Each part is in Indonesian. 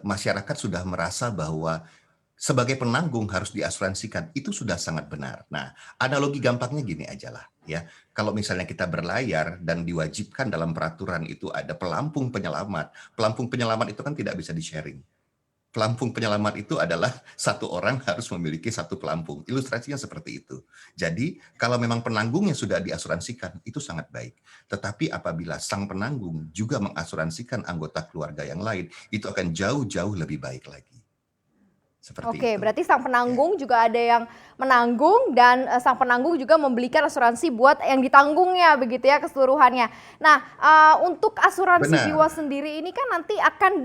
masyarakat sudah merasa bahwa sebagai penanggung harus diasuransikan, itu sudah sangat benar. Nah, analogi gampangnya gini ajalah ya, kalau misalnya kita berlayar dan diwajibkan dalam peraturan itu ada pelampung penyelamat itu kan tidak bisa di-sharing. Pelampung penyelamat itu adalah satu orang harus memiliki satu pelampung. Ilustrasinya seperti itu. Jadi, kalau memang penanggungnya sudah diasuransikan, itu sangat baik. Tetapi apabila sang penanggung juga mengasuransikan anggota keluarga yang lain, itu akan jauh-jauh lebih baik lagi. Seperti Oke, itu. berarti sang Ya. penanggung juga ada yang menanggung dan, sang penanggung juga membelikan asuransi buat yang ditanggungnya begitu ya keseluruhannya. Nah, untuk asuransi jiwa Benar. sendiri ini kan nanti akan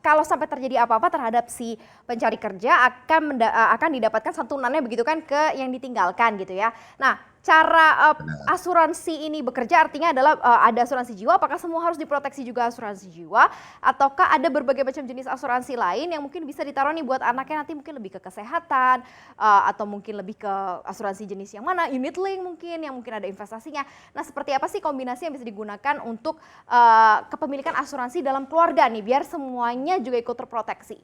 kalau sampai terjadi apa-apa terhadap si pencari kerja akan didapatkan santunannya begitu kan ke yang ditinggalkan gitu ya. Nah, cara, Benar. asuransi ini bekerja artinya adalah, ada asuransi jiwa, apakah semua harus diproteksi juga asuransi jiwa? Ataukah ada berbagai macam jenis asuransi lain yang mungkin bisa ditaruh nih buat anaknya nanti mungkin lebih ke kesehatan, atau mungkin lebih ke asuransi jenis yang mana, unit link mungkin, yang mungkin ada investasinya. Nah, seperti apa sih kombinasi yang bisa digunakan untuk, kepemilikan asuransi dalam keluarga nih, biar semuanya juga ikut terproteksi?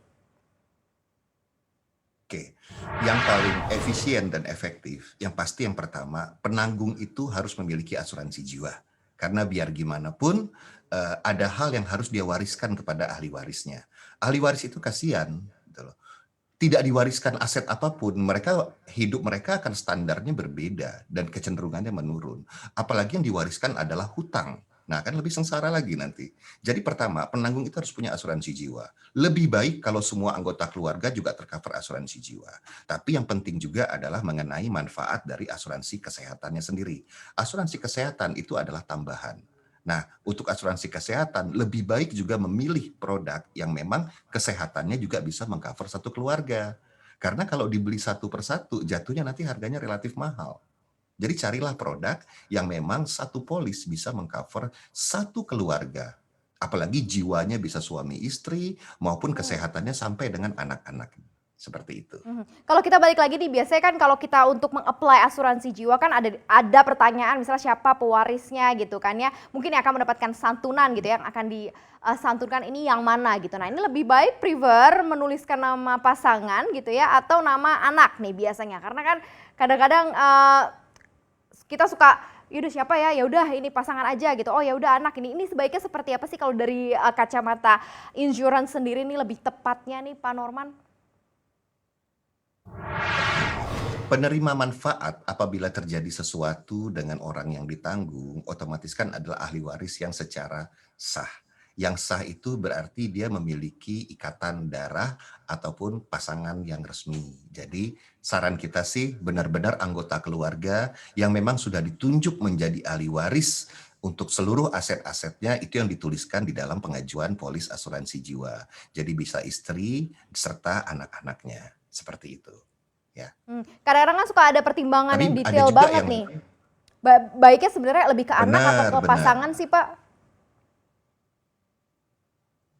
Oke, yang paling efisien dan efektif, yang pasti yang pertama, penanggung itu harus memiliki asuransi jiwa. Karena biar gimana pun, ada hal yang harus dia wariskan kepada ahli warisnya. Ahli waris itu kasihan, gitu loh. Tidak diwariskan aset apapun, hidup mereka akan standarnya berbeda dan kecenderungannya menurun. Apalagi yang diwariskan adalah hutang. Nah, kan lebih sengsara lagi nanti. Jadi pertama, penanggung itu harus punya asuransi jiwa. Lebih baik kalau semua anggota keluarga juga tercover asuransi jiwa. Tapi yang penting juga adalah mengenai manfaat dari asuransi kesehatannya sendiri. Asuransi kesehatan itu adalah tambahan. Nah, untuk asuransi kesehatan lebih baik juga memilih produk yang memang kesehatannya juga bisa mengcover satu keluarga. Karena kalau dibeli satu persatu, jatuhnya nanti harganya relatif mahal. Jadi carilah produk yang memang satu polis bisa mengcover satu keluarga. Apalagi jiwanya bisa suami istri maupun Mhm. kesehatannya sampai dengan anak-anak. Seperti itu. Mhm. Kalau kita balik lagi nih, biasanya kan kalau kita untuk meng-apply asuransi jiwa kan ada pertanyaan misalnya siapa pewarisnya gitu kan ya, mungkin yang akan mendapatkan santunan gitu ya, yang akan disantunkan ini yang mana gitu. Nah, ini lebih baik prefer menuliskan nama pasangan gitu ya atau nama anak nih biasanya. Karena kan kadang-kadang, kita suka, "Ya udah siapa ya? Ya udah ini pasangan aja," gitu. "Oh ya udah anak ini." Ini sebaiknya seperti apa sih kalau dari, kacamata insurance sendiri nih lebih tepatnya nih Pak Norman? Penerima manfaat apabila terjadi sesuatu dengan orang yang ditanggung, otomatis kan adalah ahli waris yang secara sah. Yang sah itu berarti dia memiliki ikatan darah ataupun pasangan yang resmi. Jadi saran kita sih benar-benar anggota keluarga yang memang sudah ditunjuk menjadi ahli waris untuk seluruh aset-asetnya itu yang dituliskan di dalam pengajuan polis asuransi jiwa. Jadi bisa istri serta anak-anaknya. Seperti itu. Ya. Kadang-kadang kan suka ada pertimbangan Tapi yang ada detail juga banget yang nih. Baiknya sebenarnya lebih ke anak atau benar ke benar. pasangan sih, Pak?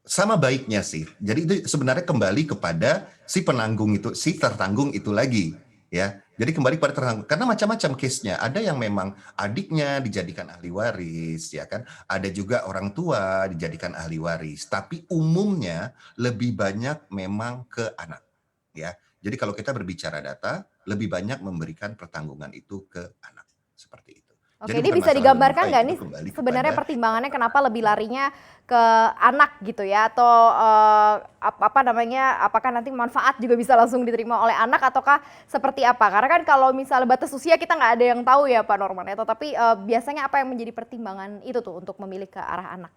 Sama baiknya sih. Jadi itu sebenarnya kembali kepada si penanggung itu, si tertanggung itu lagi, ya. Jadi kembali pada tertanggung, karena macam-macam case-nya. Ada yang memang adiknya dijadikan ahli waris, ya kan. Ada juga orang tua dijadikan ahli waris. Tapi umumnya lebih banyak memang ke anak, ya. Jadi kalau kita berbicara data, lebih banyak memberikan pertanggungan itu ke anak, seperti itu. Oke, Jadi ini bukan bisa masalah lebih digambarkan baik, nggak itu nih kembali sebenarnya kepada pertimbangannya kenapa lebih larinya ke anak gitu ya? Atau, apa namanya, apakah nanti manfaat juga bisa langsung diterima oleh anak ataukah seperti apa? Karena kan kalau misalnya batas usia kita nggak ada yang tahu ya Pak Norman ya, tetapi, biasanya apa yang menjadi pertimbangan itu tuh untuk memilih ke arah anak?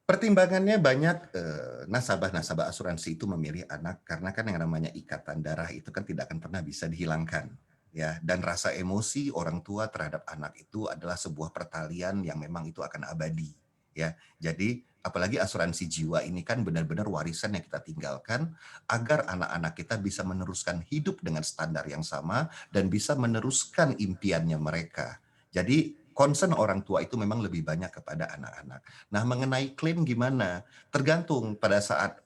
pertimbangannya banyak, nasabah-nasabah asuransi itu memilih anak karena kan yang namanya ikatan darah itu kan tidak akan pernah bisa dihilangkan, ya. Dan rasa emosi orang tua terhadap anak itu adalah sebuah pertalian yang memang itu akan abadi, ya. Jadi apalagi asuransi jiwa ini kan benar-benar warisan yang kita tinggalkan agar anak-anak kita bisa meneruskan hidup dengan standar yang sama dan bisa meneruskan impiannya mereka. Jadi concern orang tua itu memang lebih banyak kepada anak-anak. Nah, mengenai klaim gimana? Tergantung pada saat,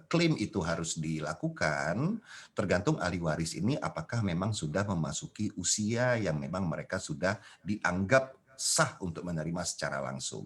klaim itu harus dilakukan, tergantung ahli waris ini apakah memang sudah memasuki usia yang memang mereka sudah dianggap sah untuk menerima secara langsung.